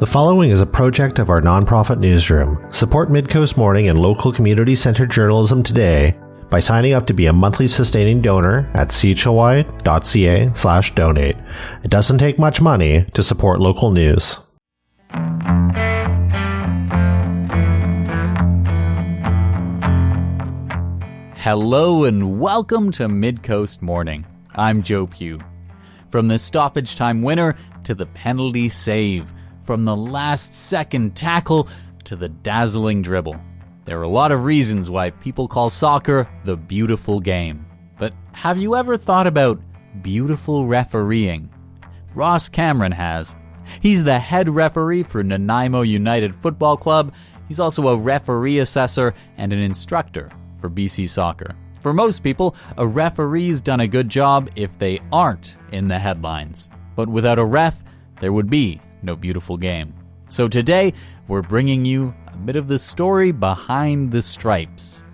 The following is a project of our nonprofit newsroom. Support Midcoast Morning and local community-centered journalism today by signing up to be a monthly sustaining donor at chly.ca/donate. It doesn't take much money to support local news. Hello and welcome to Midcoast Morning. I'm Joe Pugh. From the stoppage time winner to the penalty save, from the last second tackle to the dazzling dribble. There are a lot of reasons why people call soccer the beautiful game. But have you ever thought about beautiful refereeing? Ross Cameron has. He's the head referee for Nanaimo United Football Club. He's also a referee assessor and an instructor for BC Soccer. For most people, a referee's done a good job if they aren't in the headlines. But without a ref, there would be no beautiful game. So today, we're bringing you a bit of the story behind the stripes.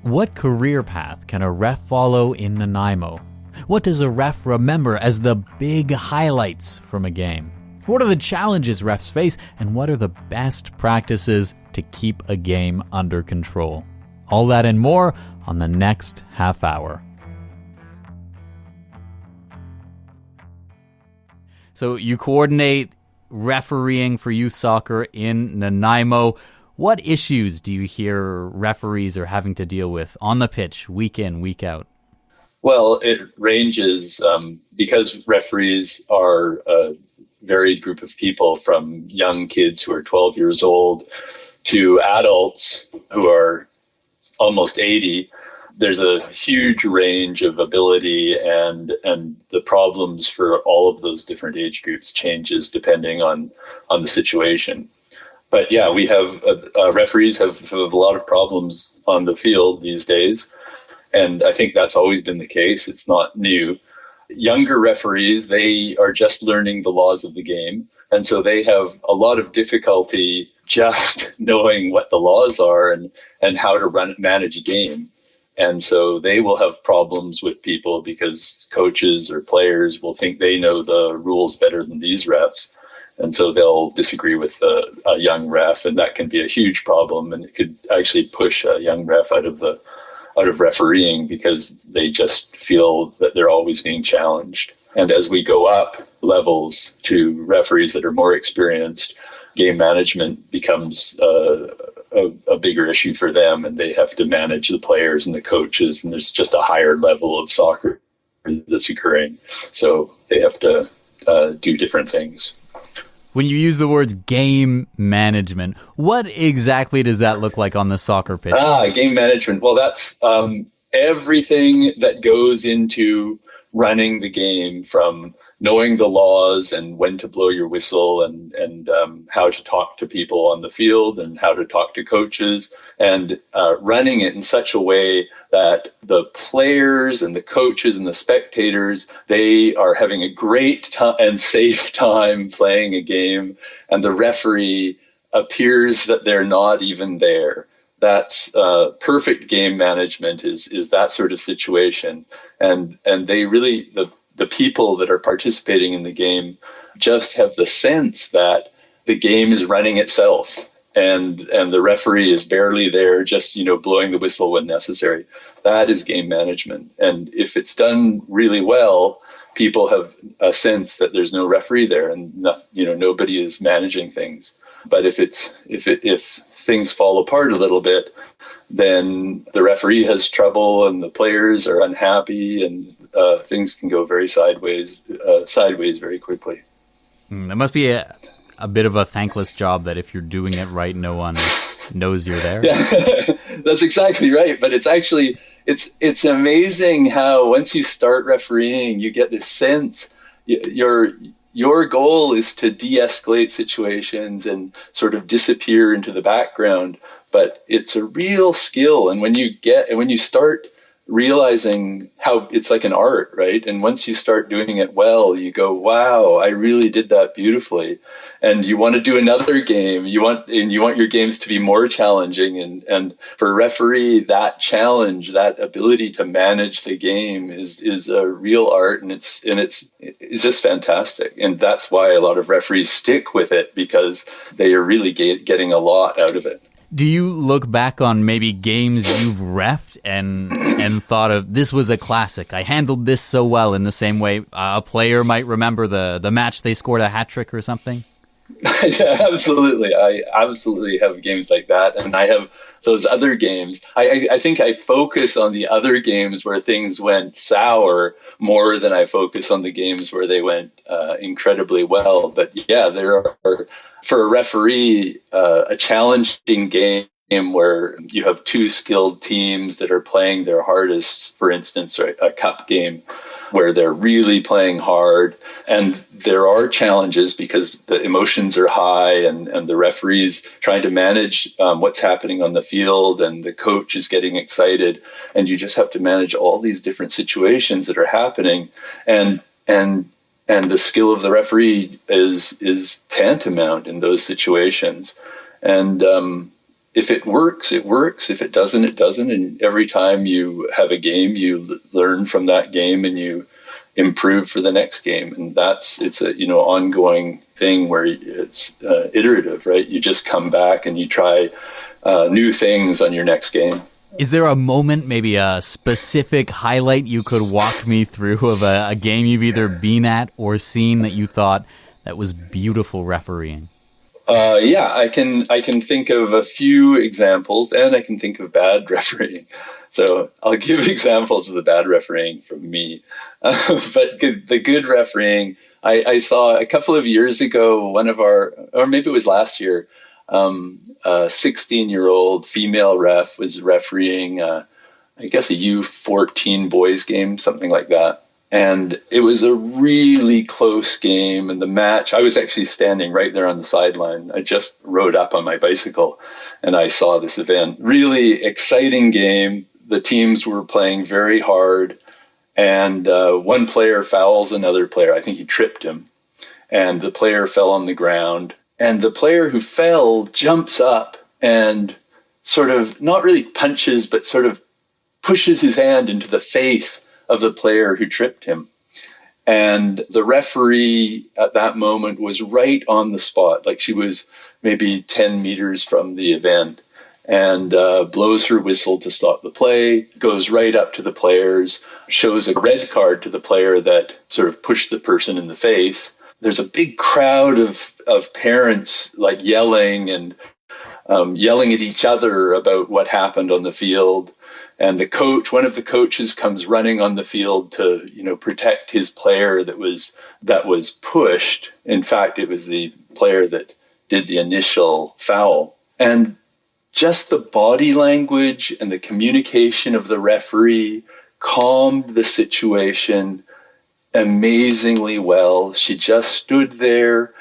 What career path can a ref follow in Nanaimo? What does a ref remember as the big highlights from a game? What are the challenges refs face, and what are the best practices to keep a game under control? All that and more on the next half hour. So you coordinate refereeing for youth soccer in Nanaimo. What issues do you hear referees are having to deal with on the pitch week in, week out? Well, it ranges because referees are a varied group of people, from young kids who are 12 years old to adults who are almost 80. There's a huge range of ability, and the problems for all of those different age groups changes depending on the situation. But yeah, we have referees have a lot of problems on the field these days, and I think that's always been the case. It's not new. Younger referees, they are just learning the laws of the game, and so they have a lot of difficulty just knowing what the laws are and how to manage a game. And so they will have problems with people because coaches or players will think they know the rules better than these refs. And so they'll disagree with a young ref, and that can be a huge problem. And it could actually push a young ref out of refereeing because they just feel that they're always being challenged. And as we go up levels to referees that are more experienced, game management becomes a bigger issue for them, and they have to manage the players and the coaches, and there's just a higher level of soccer that's occurring. So they have to do different things. When you use the words game management, what exactly does that look like on the soccer pitch? Game management. Well, that's everything that goes into running the game, from knowing the laws and when to blow your whistle and how to talk to people on the field and how to talk to coaches, and running it in such a way that the players and the coaches and the spectators, they are having a great and safe time playing a game, and the referee appears that they're not even there. That's perfect game management is that sort of situation. And they really, the people that are participating in the game just have the sense that the game is running itself, and the referee is barely there, just, blowing the whistle when necessary. That is game management. And if it's done really well, people have a sense that there's no referee there, and nobody is managing things. But if things fall apart a little bit, then the referee has trouble and the players are unhappy, and things can go very sideways very quickly. That must be a bit of a thankless job, that if you're doing it right, no one knows you're there. Yeah, that's exactly right. But it's actually, it's amazing how once you start refereeing, you get this sense your goal is to de-escalate situations and sort of disappear into the background, but it's a real skill. And when you start realizing how it's like an art, right? And once you start doing it well, you go, wow, I really did that beautifully. And you want to do another game. You want your games to be more challenging. And for a referee, that challenge, that ability to manage the game is a real art, and it's just fantastic. And that's why a lot of referees stick with it, because they are really getting a lot out of it. Do you look back on maybe games you've reffed and thought of, this was a classic, I handled this so well, in the same way a player might remember the match they scored a hat trick or something? Yeah, absolutely. I absolutely have games like that. And I have those other games. I think I focus on the other games where things went sour more than I focus on the games where they went incredibly well. But yeah, there are, for a referee, a challenging game where you have two skilled teams that are playing their hardest, for instance, right, a cup game where they're really playing hard, and there are challenges because the emotions are high, and the referee's trying to manage what's happening on the field, and the coach is getting excited, and you just have to manage all these different situations that are happening, and the skill of the referee is tantamount in those situations. And if it works, it works. If it doesn't, it doesn't. And every time you have a game, you learn from that game and you improve for the next game. And it's a ongoing thing where it's iterative, right? You just come back and you try new things on your next game. Is there a moment, maybe a specific highlight you could walk me through of a game you've either been at or seen that you thought that was beautiful refereeing? Yeah, I can think of a few examples, and I can think of bad refereeing. So I'll give examples of the bad refereeing from me. But the good refereeing, I saw a couple of years ago, or maybe it was last year, a 16-year-old female ref was refereeing, I guess, a U14 boys game, something like that. And it was a really close game. And the match, I was actually standing right there on the sideline. I just rode up on my bicycle and I saw this event. Really exciting game. The teams were playing very hard. And one player fouls another player. I think he tripped him. And the player fell on the ground. And the player who fell jumps up and sort of not really punches, but sort of pushes his hand into the face of the player who tripped him. And the referee at that moment was right on the spot, like she was maybe 10 meters from the event, and blows her whistle to stop the play, goes right up to the players, shows a red card to the player that sort of pushed the person in the face. There's a big crowd of parents like yelling and yelling at each other about what happened on the field. And one of the coaches comes running on the field to, protect his player that was pushed. In fact, it was the player that did the initial foul. And just the body language and the communication of the referee calmed the situation amazingly well. She just stood there,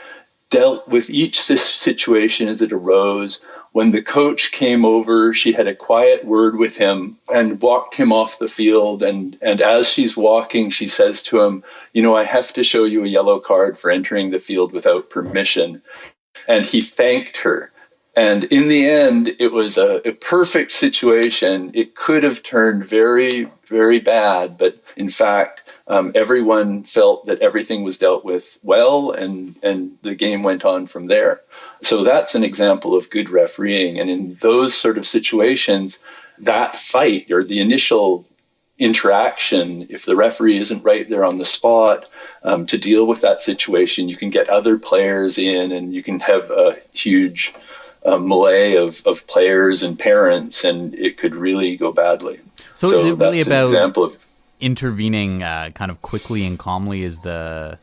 dealt with each situation as it arose. When the coach came over, she had a quiet word with him and walked him off the field. And as she's walking, she says to him, I have to show you a yellow card for entering the field without permission. And he thanked her. And in the end, it was a perfect situation. It could have turned very, very bad. But in fact, everyone felt that everything was dealt with well, and the game went on from there. So that's an example of good refereeing. And in those sort of situations, that fight or the initial interaction, if the referee isn't right there on the spot to deal with that situation, you can get other players in and you can have a huge melee of players and parents, and it could really go badly. So is it really that's about an example of intervening kind of quickly and calmly is the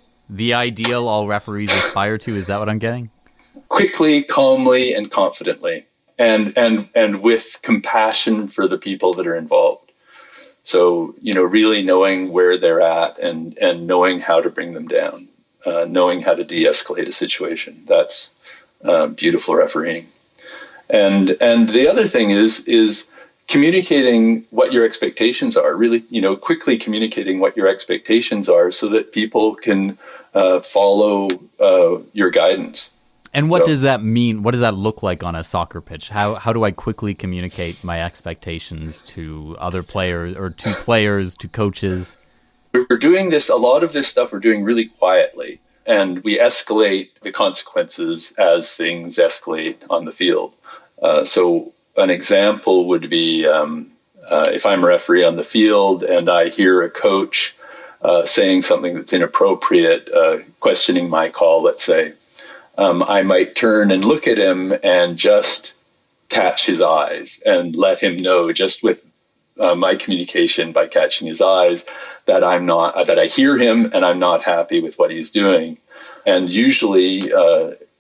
ideal all referees aspire to? Is that what I'm getting? Quickly, calmly, and confidently, and with compassion for the people that are involved. So, really knowing where they're at and knowing how to bring them down, knowing how to de-escalate a situation. That's beautiful refereeing. And the other thing is communicating what your expectations are, really, quickly communicating what your expectations are so that people can follow your guidance. And what does that mean? What does that look like on a soccer pitch? How do I quickly communicate my expectations to other players or to players, to coaches? We're doing a lot of this stuff we're doing really quietly, and we escalate the consequences as things escalate on the field. So an example would be if I'm a referee on the field and I hear a coach saying something that's inappropriate, questioning my call, let's say, I might turn and look at him and just catch his eyes and let him know, just with my communication by catching his eyes, that that I hear him and I'm not happy with what he's doing. And usually,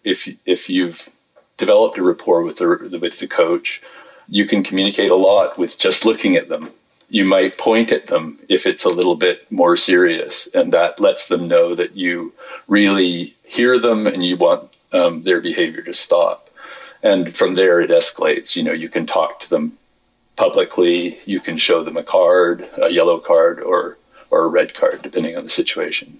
if you've developed a rapport with the coach, you can communicate a lot with just looking at them. You might point at them if it's a little bit more serious, and that lets them know that you really hear them and you want their behavior to stop. And from there, it escalates. You can talk to them publicly. You can show them a card, a yellow card, or a red card, depending on the situation.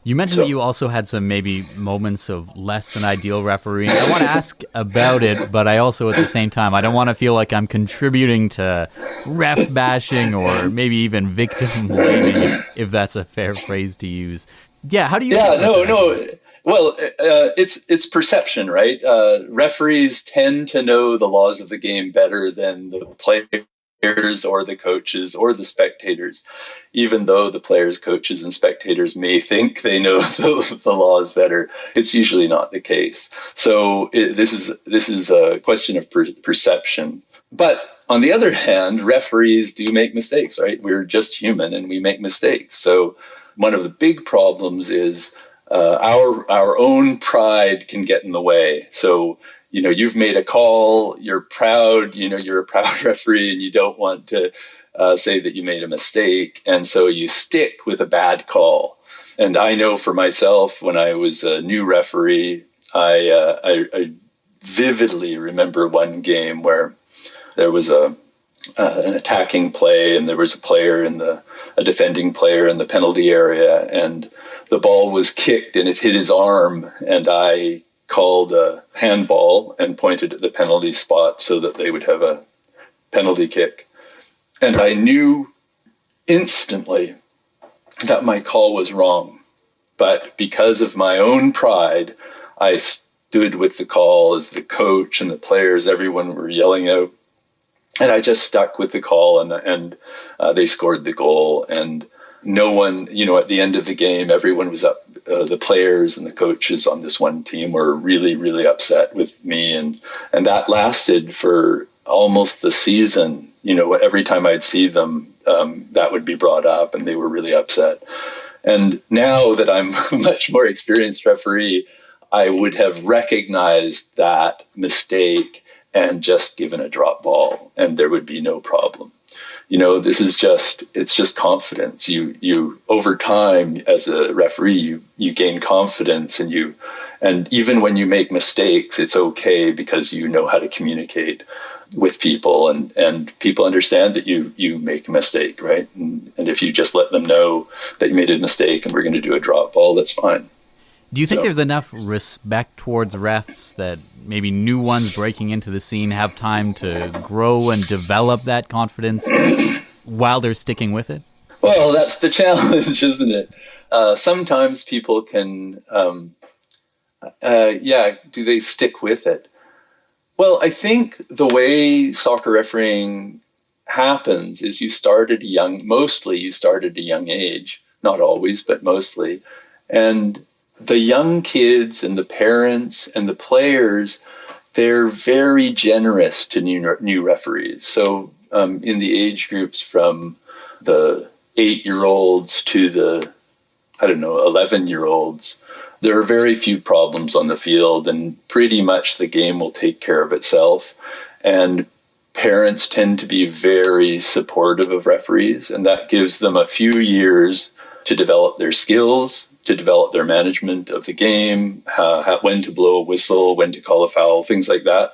You mentioned that you also had some maybe moments of less than ideal refereeing. I want to ask about it, but I also at the same time, I don't want to feel like I'm contributing to ref bashing or maybe even victim blaming, if that's a fair phrase to use. Yeah, how do you... Yeah, no. Well, it's perception, right? Referees tend to know the laws of the game better than the players or the coaches or the spectators, even though the players, coaches, and spectators may think they know the laws better. It's usually not the case. So this is a question of perception. But on the other hand, referees do make mistakes, right? We're just human and we make mistakes. So one of the big problems is our own pride can get in the way. So you've made a call, you're proud, you're a proud referee, and you don't want to say that you made a mistake. And so you stick with a bad call. And I know for myself, when I was a new referee, I vividly remember one game where there was an attacking play, and there was a defending player in the penalty area, and the ball was kicked and it hit his arm, and I called a handball and pointed at the penalty spot so that they would have a penalty kick. And I knew instantly that my call was wrong. But because of my own pride, I stood with the call as the coach and the players, everyone were yelling out. And I just stuck with the call, and they scored the goal. And no one, at the end of the game, everyone was up. The players and the coaches on this one team were really, really upset with me. And that lasted for almost the season. Every time I'd see them, that would be brought up, and they were really upset. And now that I'm a much more experienced referee, I would have recognized that mistake and just given a drop ball, and there would be no problem. It's just confidence. You over time as a referee, you gain confidence, and even when you make mistakes, it's okay because you know how to communicate with people, and people understand that you make a mistake, right? And if you just let them know that you made a mistake and we're going to do a drop ball, that's fine. Do you think there's enough respect towards refs that maybe new ones breaking into the scene have time to grow and develop that confidence while they're sticking with it? Well, that's the challenge, isn't it? Sometimes people can, do they stick with it? Well, I think the way soccer refereeing happens is you start at a young age, not always, but mostly. And the young kids and the parents and the players, they're very generous to new referees. So in the age groups from the 8-year-olds to the, 11-year-olds, there are very few problems on the field, and pretty much the game will take care of itself. And parents tend to be very supportive of referees, and that gives them a few years to develop their skills, to develop their management of the game, when to blow a whistle, when to call a foul, things like that.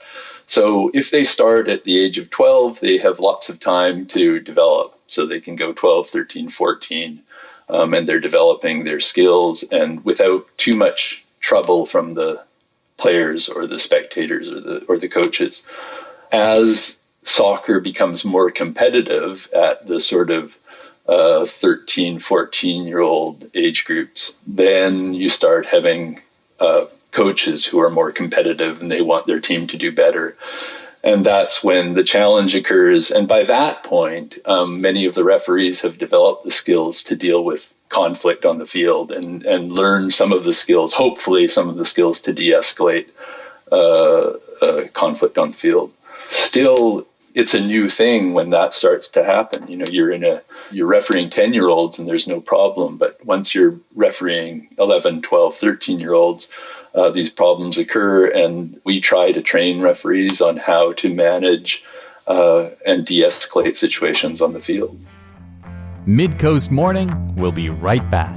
So if they start at the age of 12, they have lots of time to develop. So they can go 12, 13, 14, and they're developing their skills and without too much trouble from the players or the spectators or the coaches. As soccer becomes more competitive at the sort of 13, 14-year-old age groups, then you start having coaches who are more competitive and they want their team to do better. And that's when the challenge occurs. And by that point, many of the referees have developed the skills to deal with conflict on the field and learn some of the skills, hopefully some of the skills to de-escalate conflict on the field. Still, it's a new thing when that starts to happen. You know, you're refereeing 10-year-olds and there's no problem. But once you're refereeing 11, 12, 13-year-olds, these problems occur, and we try to train referees on how to manage and de-escalate situations on the field. Midcoast Morning will be right back.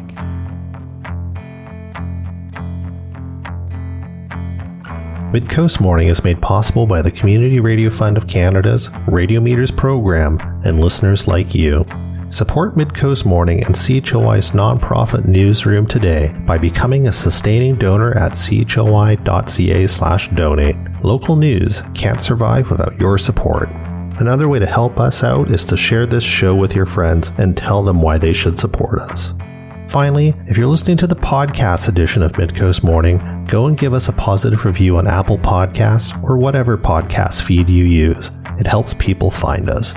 Midcoast Morning is made possible by the Community Radio Fund of Canada's Radio Meters program and listeners like you. Support Midcoast Morning and CHLY's nonprofit newsroom today by becoming a sustaining donor at chly.ca/donate. Local news can't survive without your support. Another way to help us out is to share this show with your friends and tell them why they should support us. Finally, if you're listening to the podcast edition of Midcoast Morning, go and give us a positive review on Apple Podcasts or whatever podcast feed you use. It helps people find us.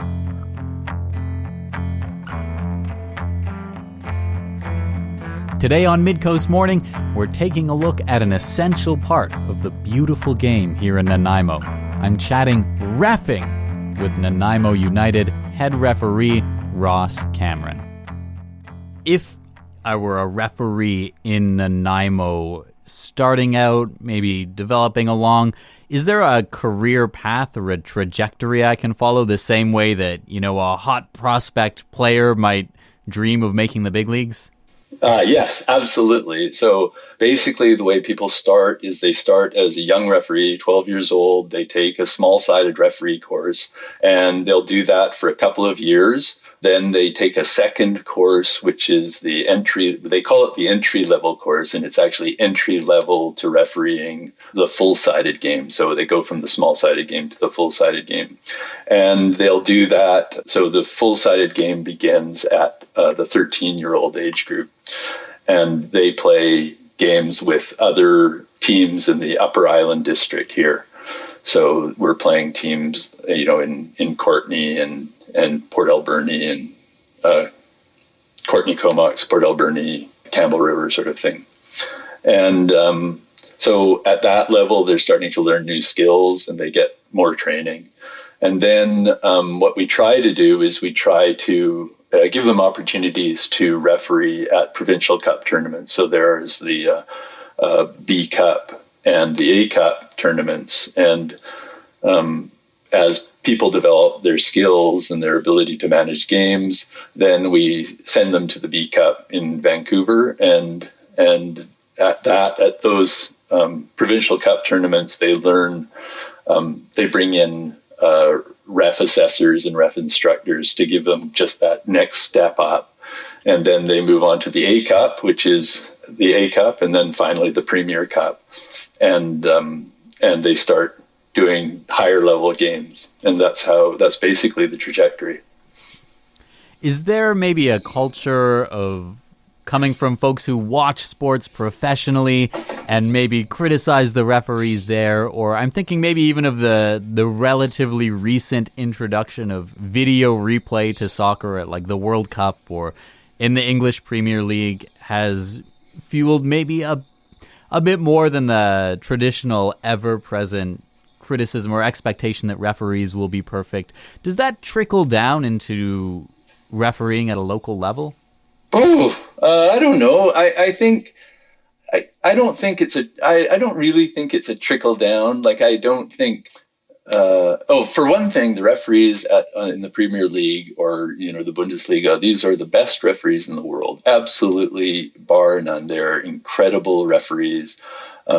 Today on Midcoast Morning, we're taking a look at an essential part of the beautiful game here in Nanaimo. I'm chatting reffing with Nanaimo United head referee Ross Cameron. If I were a referee in Nanaimo, starting out, maybe developing along, is there a career path or a trajectory I can follow the same way that, you know, a hot prospect player might dream of making the big leagues? Yes, absolutely. So basically the way people start is they start as a young referee, 12 years old. They take a small-sided referee course, and they'll do that for a couple of years. Then they take a second course, which is the entry, they call it the entry-level course, and it's actually entry-level to refereeing the full-sided game. So they go from the small-sided game to the full-sided game. And they'll do that. So the full-sided game begins at the 13-year-old age group. And they play games with other teams in the Upper Island District here. So we're playing teams, you know, in Courtenay and Port Alberni and Courtenay Comox, Port Alberni, Campbell River sort of thing. And so at that level, they're starting to learn new skills and they get more training. And then what we try to do is we try to give them opportunities to referee at provincial cup tournaments. So there's the B Cup and the A Cup tournaments. And as people develop their skills and their ability to manage games, then we send them to the B Cup in Vancouver. And at those provincial cup tournaments, they learn, they bring in ref assessors and ref instructors to give them just that next step up. And then they move on to the A Cup, which is the A Cup, and then finally the Premier Cup. And they start doing higher level games. And that's basically the trajectory. Is there maybe a culture of coming from folks who watch sports professionally and maybe criticize the referees there? Or I'm thinking maybe even of the relatively recent introduction of video replay to soccer at like the World Cup or in the English Premier League has fueled maybe a bit more than the traditional ever-present criticism or expectation that referees will be perfect. Does that trickle down into refereeing at a local level? I don't know. I don't really think it's a trickle down. Like, I don't think, for one thing, the referees in the Premier League or, you know, the Bundesliga, these are the best referees in the world. Absolutely, bar none. They're incredible referees.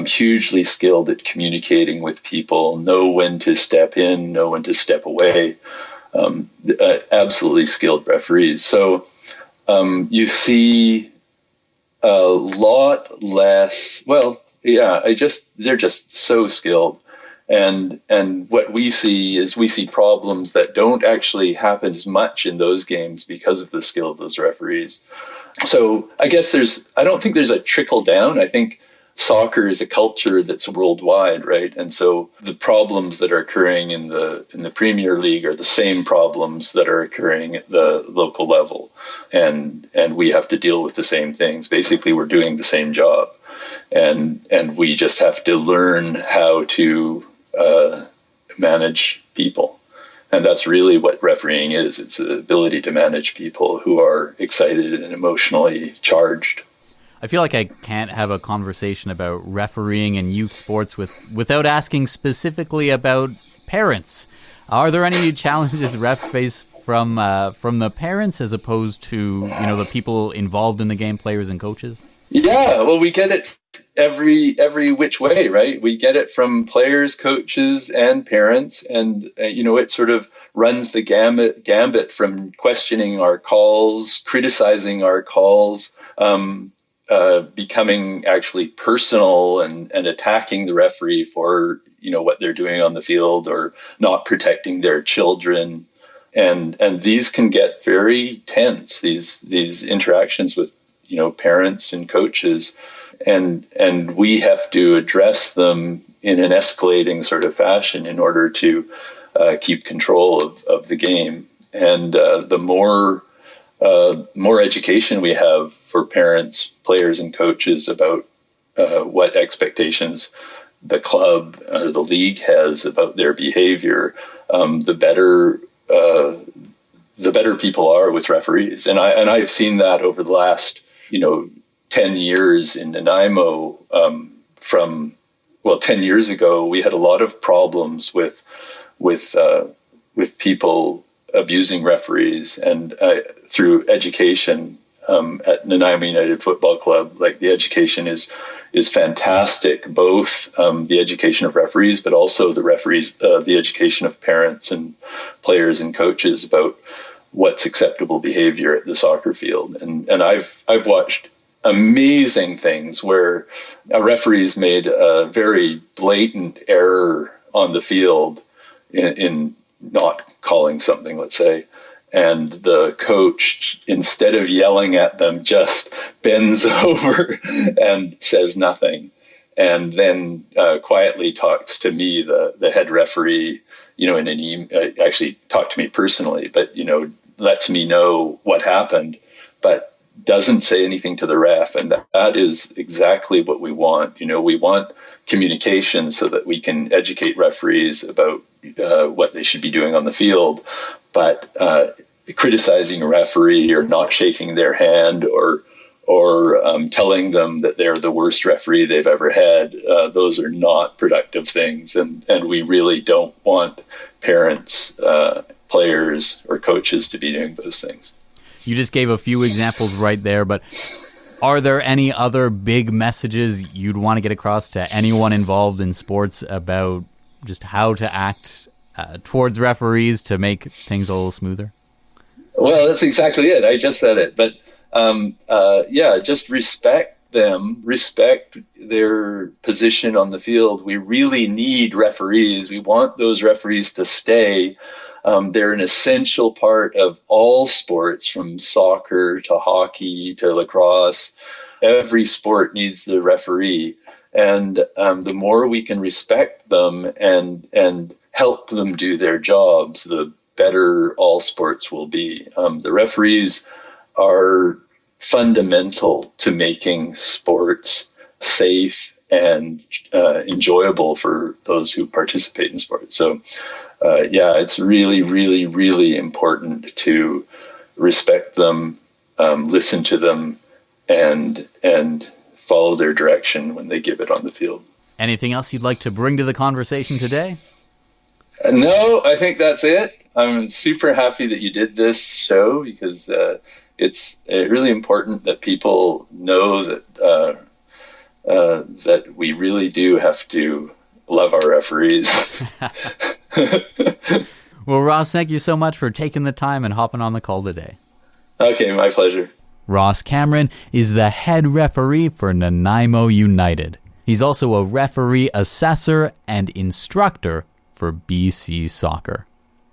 hugely skilled at communicating with people, know when to step in, know when to step away. Absolutely skilled referees. So you see a lot less. Well, yeah, they're just so skilled. And what we see problems that don't actually happen as much in those games because of the skill of those referees. So I guess I don't think there's a trickle down. I think soccer is a culture that's worldwide, right? And so the problems that are occurring in the Premier League are the same problems that are occurring at the local level. And we have to deal with the same things. Basically, we're doing the same job. And we just have to learn how to manage people. And that's really what refereeing is. It's the ability to manage people who are excited and emotionally charged. I feel like I can't have a conversation about refereeing in youth sports without asking specifically about parents. Are there any challenges refs face from the parents as opposed to the people involved in the game, players and coaches? Yeah, well, we get it every which way, right? We get it from players, coaches, and parents, and it sort of runs the gambit from questioning our calls, criticizing our calls, becoming actually personal and attacking the referee for what they're doing on the field or not protecting their children, and these can get very tense. These interactions with parents and coaches, and we have to address them in an escalating sort of fashion in order to keep control of the game. And the more education we have for parents, players, and coaches about what expectations the club or the league has about their behavior, the better people are with referees. And I've seen that over the last 10 years in Nanaimo. 10 years ago, we had a lot of problems with people abusing referees, and through education at Nanaimo United Football Club, like the education is fantastic, both the education of referees, but also the education of parents and players and coaches about what's acceptable behavior at the soccer field. And I've watched amazing things where a referee's made a very blatant error on the field in not calling something, let's say, and the coach, instead of yelling at them, just bends over and says nothing, and then quietly talks to me, the head referee, in an email, actually talked to me personally, but lets me know what happened, but doesn't say anything to the ref. And that is exactly what we want. We want communication so that we can educate referees about what they should be doing on the field. But criticizing a referee or not shaking their hand or telling them that they're the worst referee they've ever had, those are not productive things. And we really don't want parents, players, or coaches to be doing those things. You just gave a few examples right there, but are there any other big messages you'd want to get across to anyone involved in sports about just how to act towards referees to make things a little smoother? Well, that's exactly it. I just said it. But just respect them, respect their position on the field. We really need referees. We want those referees to stay. They're an essential part of all sports, from soccer to hockey to lacrosse. Every sport needs the referee. And the more we can respect them and help them do their jobs, the better all sports will be. The referees are fundamental to making sports safe and enjoyable for those who participate in sports. So, it's really, really, really important to respect them, listen to them, and follow their direction when they give it on the field. Anything else you'd like to bring to the conversation today? No, I think that's it. I'm super happy that you did this show because it's really important that people know that that we really do have to love our referees. Well, Ross, thank you so much for taking the time and hopping on the call today. Okay, my pleasure. Ross Cameron is the head referee for Nanaimo United. He's also a referee, assessor, and instructor for BC Soccer.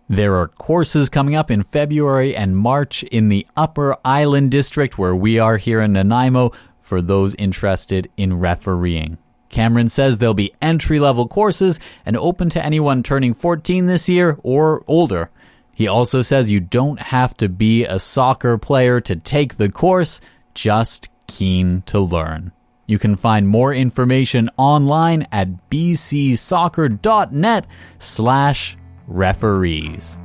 There are courses coming up in February and March in the Upper Island District, where we are here in Nanaimo, for those interested in refereeing. Cameron says there'll be entry-level courses and open to anyone turning 14 this year or older. He also says you don't have to be a soccer player to take the course, just keen to learn. You can find more information online at bcsoccer.net/referees.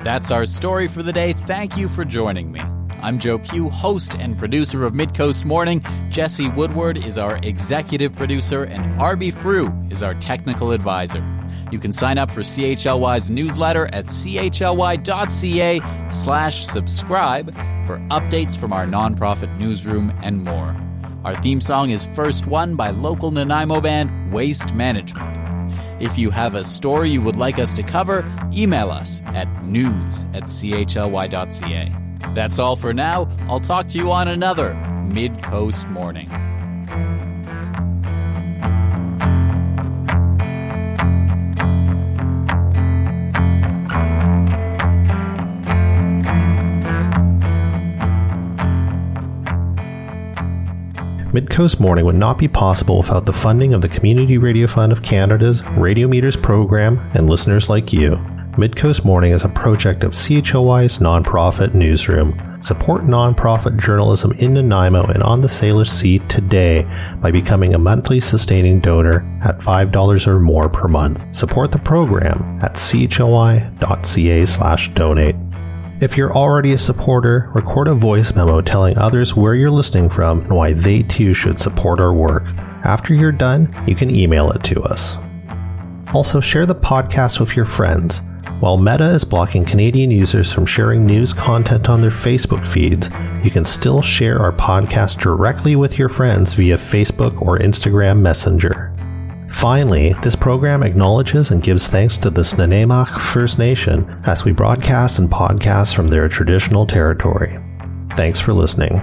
That's our story for the day. Thank you for joining me. I'm Joe Pugh, host and producer of Midcoast Morning. Jesse Woodward is our executive producer, and Arby Frew is our technical advisor. You can sign up for CHLY's newsletter at chly.ca/subscribe for updates from our nonprofit newsroom and more. Our theme song is First One by local Nanaimo band Waste Management. If you have a story you would like us to cover, email us at news@chly.ca. That's all for now. I'll talk to you on another Midcoast Morning. Midcoast Morning would not be possible without the funding of the Community Radio Fund of Canada's Radio Meters program and listeners like you. Midcoast Morning is a project of CHLY's nonprofit newsroom. Support nonprofit journalism in Nanaimo and on the Salish Sea today by becoming a monthly sustaining donor at $5 or more per month. Support the program at chly.ca/donate. If you're already a supporter, record a voice memo telling others where you're listening from and why they too should support our work. After you're done, you can email it to us. Also, share the podcast with your friends. While Meta is blocking Canadian users from sharing news content on their Facebook feeds, you can still share our podcast directly with your friends via Facebook or Instagram Messenger. Finally, this program acknowledges and gives thanks to the Nanaimo First Nation as we broadcast and podcast from their traditional territory. Thanks for listening.